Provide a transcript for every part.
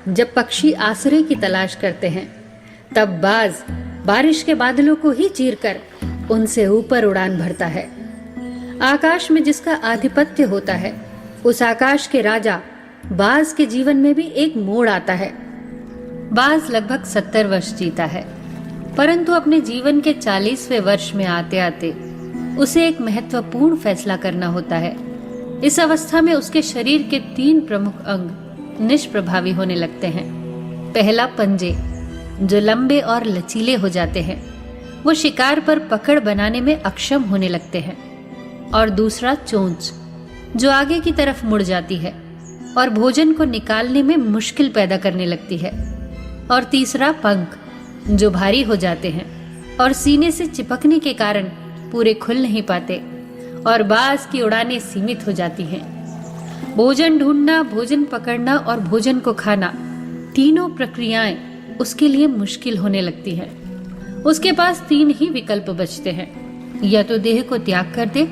जब पक्षी आश्रय की तलाश करते हैं, तब बाज बारिश के बादलों को ही चीरकर उनसे ऊपर उड़ान भरता है। आकाश में जिसका आधिपत्य होता है, उस आकाश के राजा बाज के जीवन में भी एक मोड़ आता है। बाज लगभग 70 वर्ष जीता है, परंतु अपने जीवन के 40वें वर्ष में आते आते उसे एक महत्वपूर्ण फैसला करना होता है। इस अवस्था में उसके शरीर के 3 प्रमुख अंग निष्प्रभावी होने लगते हैं। पहला, पंजे, जो लंबे और लचीले हो जाते हैं, वो शिकार पर पकड़ बनाने में अक्षम होने लगते हैं। और दूसरा, चोंच, जो आगे की तरफ मुड़ जाती है और भोजन को निकालने में मुश्किल पैदा करने लगती है। और तीसरा, पंख, जो भारी हो जाते हैं और सीने से चिपकने के कारण पूरे खुल नहीं पाते और बाज की उड़ानें सीमित हो जाती हैं। भोजन ढूंढना, भोजन पकड़ना और भोजन को खाना, तीनों प्रक्रियाएं उसके लिए मुश्किल होने लगती हैं। उसके पास 3 ही विकल्प बचते हैं, या तो देह को त्याग कर दे,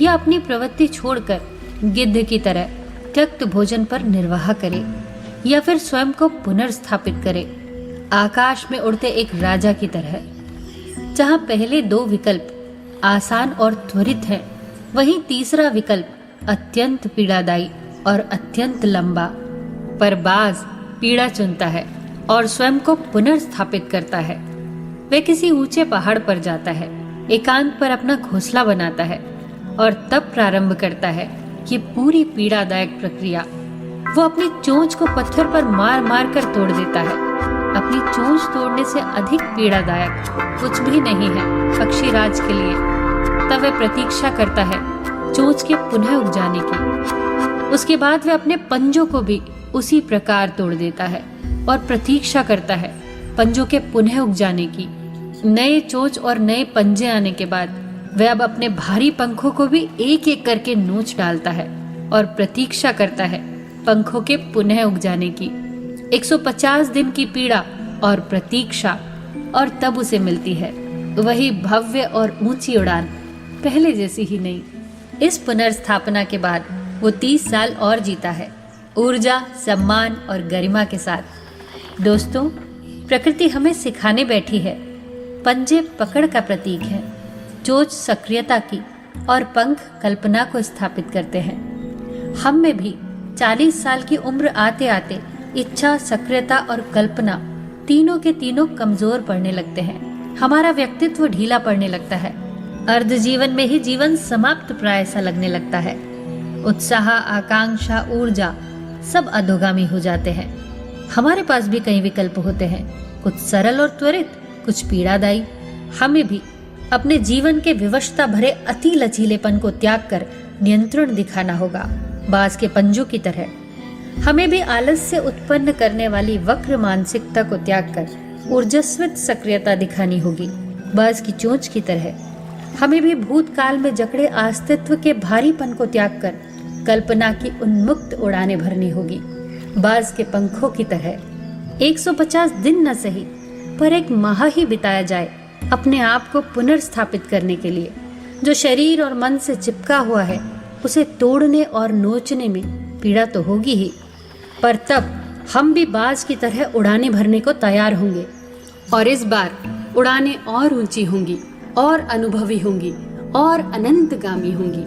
या अपनी प्रवृत्ति छोड़कर गिद्ध की तरह त्यक्त भोजन पर निर्वाह करे, या फिर स्वयं को पुनर्स्थापित करे आकाश में उड़ते एक राजा की तरह। जहां पहले 2 विकल्प आसान और त्वरित हैं, वहीं तीसरा विकल्प अत्यंत पीड़ादायी और अत्यंत लंबा। पर बाज पीड़ा चुनता है और स्वयं को पुनर्स्थापित करता है। वह किसी ऊंचे पहाड़ पर जाता है, एकांत पर अपना घोंसला बनाता है और तब प्रारंभ करता है ये पूरी पीड़ादायक प्रक्रिया। वो अपनी चोंच को पत्थर पर मार मार कर तोड़ देता है। अपनी चोंच तोड़ने से अधिक पीड़ादायक कुछ भी नहीं है पक्षीराज के लिए। तब वह प्रतीक्षा करता है चोंच के पुनः उग जाने की। उसके बाद वह अपने पंजों को भी उसी प्रकार तोड़ देता है और प्रतीक्षा करता है पंजों के पुनः उग जाने की। नए चोंच और नए पंजे आने के बाद वह अब अपने भारी पंखों को भी एक एक करके नोच डालता है और प्रतीक्षा करता है पंखों के पुनः उग जाने की। 150 दिन की पीड़ा और प्रतीक्षा, और तब उसे मिलती है वही भव्य और ऊंची उड़ान, पहले जैसी ही नहीं। इस पुनर्स्थापना के बाद वो 30 साल और जीता है, ऊर्जा, सम्मान और गरिमा के साथ। दोस्तों, प्रकृति हमें सिखाने बैठी है। पंजे पकड़ का प्रतीक है, चोंच सक्रियता की और पंख कल्पना को स्थापित करते हैं। हम में भी 40 साल की उम्र आते आते इच्छा, सक्रियता और कल्पना तीनों के तीनों कमजोर पड़ने लगते हैं। हमारा व्यक्तित्व ढीला पड़ने लगता है। अर्ध जीवन में ही जीवन समाप्त प्राय सा लगने लगता है। उत्साह, आकांक्षा, ऊर्जा सब अधोगामी हो जाते हैं। हमारे पास भी कई विकल्प होते हैं, कुछ सरल और त्वरित, कुछ पीड़ादायी। हमें भी अपने जीवन के विवशता भरे अति लचीलेपन को त्याग कर नियंत्रण दिखाना होगा, बाज के पंजों की तरह। हमें भी आलस्य उत्पन्न करने वाली वक्र मानसिकता को त्याग कर ऊर्जस्वित सक्रियता दिखानी होगी, बाज की चोंच की तरह। हमें भी भूतकाल में जकड़े अस्तित्व के भारीपन को त्याग कर कल्पना की उन्मुक्त उड़ानें भरनी होगी, बाज के पंखों की तरह। 150 दिन न सही, पर 1 माह ही बिताया जाए अपने आप को पुनर्स्थापित करने के लिए। जो शरीर और मन से चिपका हुआ है, उसे तोड़ने और नोचने में पीड़ा तो होगी ही, पर तब हम भी बाज की तरह उड़ानें भरने को तैयार होंगे। और इस बार उड़ानें और ऊंची होंगी, और अनुभवी होंगी, और अनंतगामी होंगी।